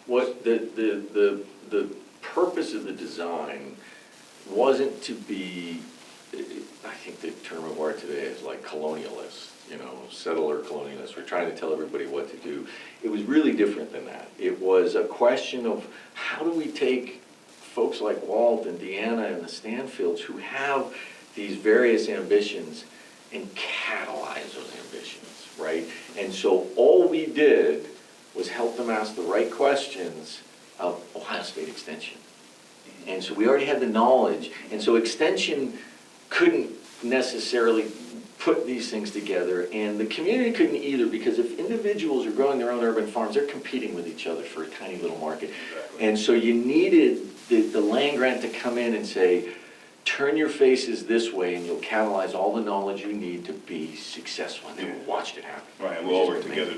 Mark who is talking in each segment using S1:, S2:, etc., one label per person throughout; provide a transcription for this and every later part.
S1: What the purpose of the design wasn't to be, I think the term of art today is like colonialist, you know, settler colonialist. We're trying to tell everybody what to do. It was really different than that. It was a question of how do we take folks like Walt and Deanna and the Stanfields who have these various ambitions and catalyze those ambitions, right? And so all we did was help them ask the right questions of Ohio State Extension. And so we already had the knowledge, and so Extension couldn't necessarily put these things together, and the community couldn't either, because if individuals are growing their own urban farms, they're competing with each other for a tiny little market. Exactly. And so you needed the land grant to come in and say, turn your faces this way and you'll catalyze all the knowledge you need to be successful. And then we watched it happen.
S2: Right, and we all work together.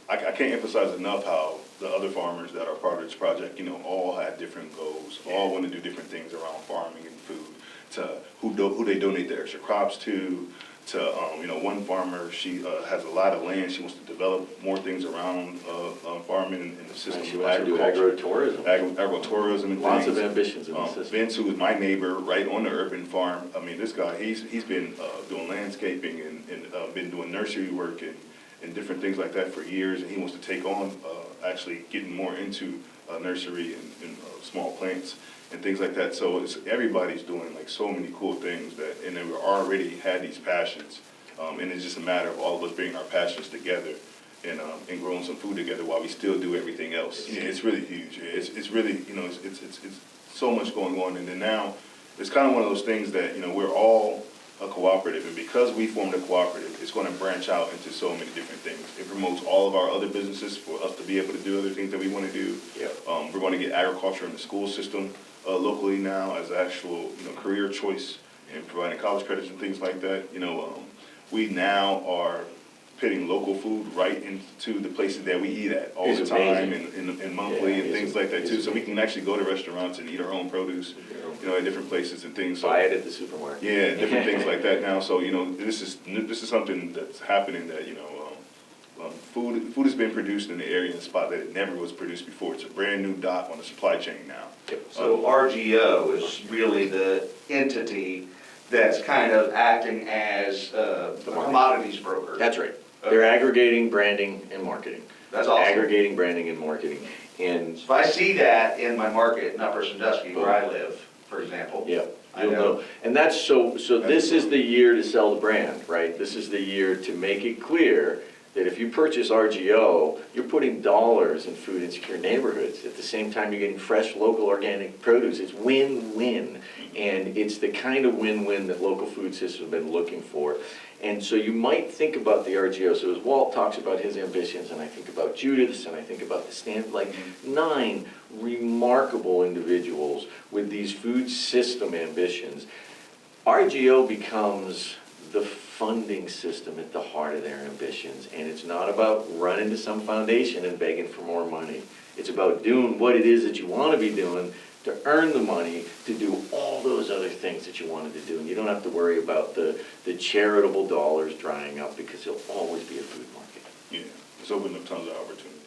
S2: Like, I can't emphasize enough how the other farmers that are part of this project, you know, all had different goals, all want to do different things around farming and food, to who they donate their extra crops to you know, one farmer, she has a lot of land, she wants to develop more things around farming and the system.
S1: She wants to do agritourism.
S2: Agritourism and
S1: lots
S2: things.
S1: of ambitions in the system.
S2: Vince, who is my neighbor right on the urban farm, I mean, this guy, he's been doing landscaping and been doing nursery work and different things like that for years, and he wants to take on actually getting more into nursery and small plants and things like that. So everybody's doing like so many cool things that, and then we already had these passions, and it's just a matter of all of us bringing our passions together and growing some food together while we still do everything else. Yeah, it's really huge. It's really, you know, it's so much going on, and then now it's kind of one of those things that, you know, we're all a cooperative, and because we formed a cooperative, it's going to branch out into so many different things. It promotes all of our other businesses for us to be able to do other things that we want to do. Yep. We're going to get agriculture in the school system locally now as actual, you know, career choice and providing college credits and things like that. You know, we now are pitting local food right into the places that we eat at all the time and monthly and things like that too. So we can actually go to restaurants and eat our own produce, you know, at different places and things.
S1: Buy it at the supermarket.
S2: Yeah, different things like that now. So, you know, this is something that's happening that, you know, food has been produced in the area in a spot that it never was produced before. It's a brand new dot on the supply chain now.
S3: So RGO is really the entity that's kind of acting as the commodities broker.
S1: That's right. They're aggregating branding and marketing.
S3: That's awesome.
S1: Aggregating branding and marketing. And
S3: so if I see that in my market in Upper Sandusky, where I live, for example.
S1: Yeah, you'll know. And that's so this is the year to sell the brand, right? This is the year to make it clear that if you purchase RGO, you're putting dollars in food insecure neighborhoods. At the same time, you're getting fresh, local, organic produce. It's win-win. And it's the kind of win-win that local food systems have been looking for. And so you might think about the RGO. So as Walt talks about his ambitions, and I think about Judith's, and I think about the stand, like 9 remarkable individuals with these food system ambitions. RGO becomes the funding system at the heart of their ambitions, and it's not about running to some foundation and begging for more money. It's about doing what it is that you want to be doing to earn the money to do all those other things that you wanted to do, and you don't have to worry about the charitable dollars drying up, because there'll always be a food market.
S2: Yeah, it's opened up tons of opportunities.